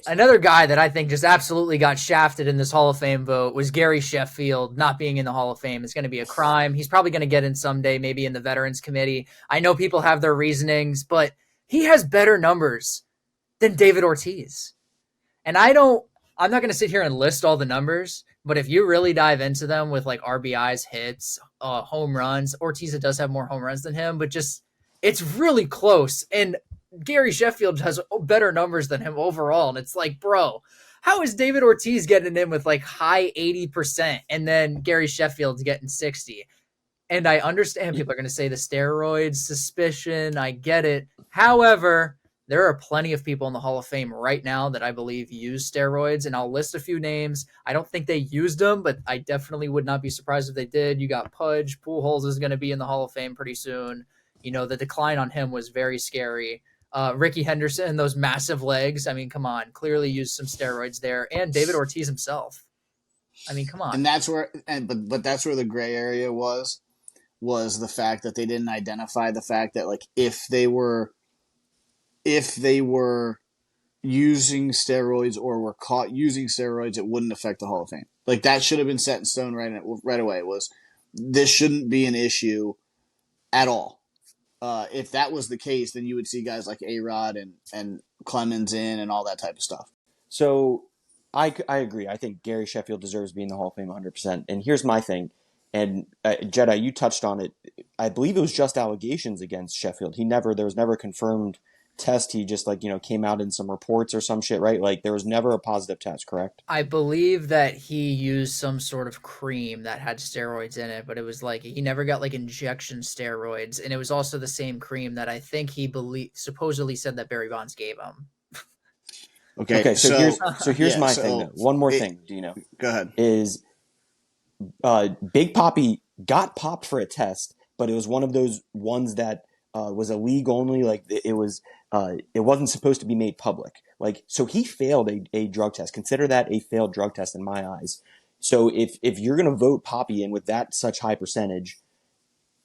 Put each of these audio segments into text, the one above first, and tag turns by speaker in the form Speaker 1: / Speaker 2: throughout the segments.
Speaker 1: Another guy that I think just absolutely got shafted in this Hall of Fame vote was Gary Sheffield. Not being in the Hall of Fame is going to be a crime. He's probably going to get in someday, maybe in the Veterans Committee. I know people have their reasonings, but he has better numbers than David Ortiz. And I'm not going to sit here and list all the numbers, but if you really dive into them with like RBIs, hits, home runs, Ortiz does have more home runs than him, but just it's really close. And Gary Sheffield has better numbers than him overall. And it's like, bro, how is David Ortiz getting in with like high 80% and then Gary Sheffield's getting 60? And I understand people are going to say the steroids suspicion. I get it. However, there are plenty of people in the Hall of Fame right now that I believe use steroids, and I'll list a few names. I don't think they used them, but I definitely would not be surprised if they did. You got Pudge. Pujols is going to be in the Hall of Fame pretty soon. You know, the decline on him was very scary. Ricky Henderson, those massive legs. I mean, come on. Clearly used some steroids there. And David Ortiz himself. I mean, come on.
Speaker 2: And that's where, but that's where the gray area was the fact that they didn't identify the fact that, like, if they were using steroids or were caught using steroids, it wouldn't affect the Hall of Fame. Like, that should have been set in stone right away. This shouldn't be an issue at all. If that was the case, then you would see guys like A-Rod and Clemens in and all that type of stuff.
Speaker 3: So I agree. I think Gary Sheffield deserves to be in the Hall of Fame 100%. And here's my thing. And Jedi, you touched on it. I believe it was just allegations against Sheffield. There was never a confirmed test. He just came out in some reports or some shit, right? Like there was never a positive test, correct?
Speaker 1: I believe that he used some sort of cream that had steroids in it, but it was like he never got like injection steroids, and it was also the same cream that I think he supposedly said that Barry Bonds gave him.
Speaker 3: Okay. So here's my thing. Though. One more thing. Do you know?
Speaker 2: Go ahead.
Speaker 3: Is Big Papi got popped for a test, but it was one of those ones that was a league only. Like it wasn't supposed to be made public. Like, so he failed a drug test. Consider that a failed drug test in my eyes. So if you're going to vote Papi in with that such high percentage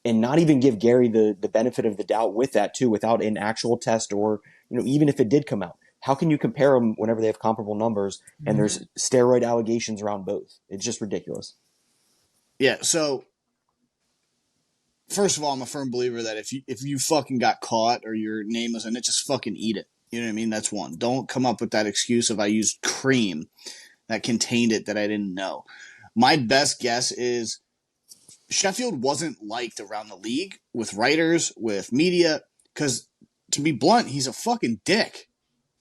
Speaker 3: and not even give Gary the benefit of the doubt with that too, without an actual test or, even if it did come out, how can you compare them whenever they have comparable numbers and there's steroid allegations around both? It's just ridiculous.
Speaker 2: Yeah. So first of all, I'm a firm believer that if you fucking got caught or your name was in it, just fucking eat it. You know what I mean? That's one. Don't come up with that excuse of I used cream that contained it that I didn't know. My best guess is Sheffield wasn't liked around the league with writers, with media, because to be blunt, he's a fucking dick.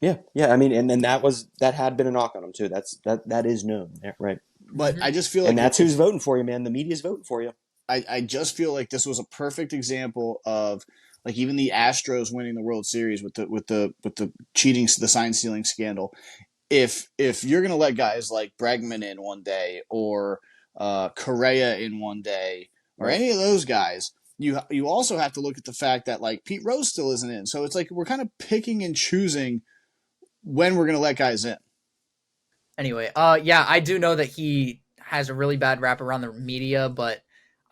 Speaker 3: Yeah. I mean, and then that had been a knock on him too. That is known, right?
Speaker 2: But I just feel like,
Speaker 3: and that's who's voting for you, man. The media's voting for you.
Speaker 2: I just feel like this was a perfect example of, like, even the Astros winning the World Series with the cheating, the sign stealing scandal. If you're gonna let guys like Bregman in one day or Correa in one day or any of those guys, you also have to look at the fact that, like, Pete Rose still isn't in. So it's like we're kind of picking and choosing when we're gonna let guys in.
Speaker 1: Anyway, I do know that he has a really bad rap around the media, but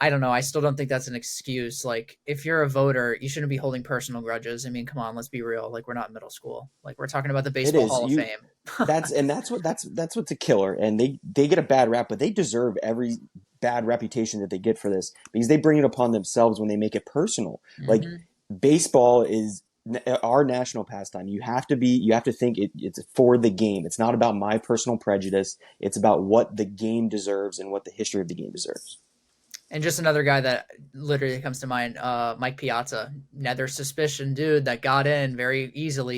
Speaker 1: I don't know. I still don't think that's an excuse. Like, if you're a voter, you shouldn't be holding personal grudges. I mean, come on, let's be real. Like, we're not in middle school. Like, we're talking about the Baseball Hall of Fame.
Speaker 3: that's what's a killer. And they get a bad rap, but they deserve every bad reputation that they get for this because they bring it upon themselves when they make it personal. Like, baseball is our national pastime. You have to think it's for the game. It's not about my personal prejudice. It's about what the game deserves and what the history of the game deserves.
Speaker 1: And just another guy that literally comes to mind, Mike Piazza, another suspicion dude that got in very easily.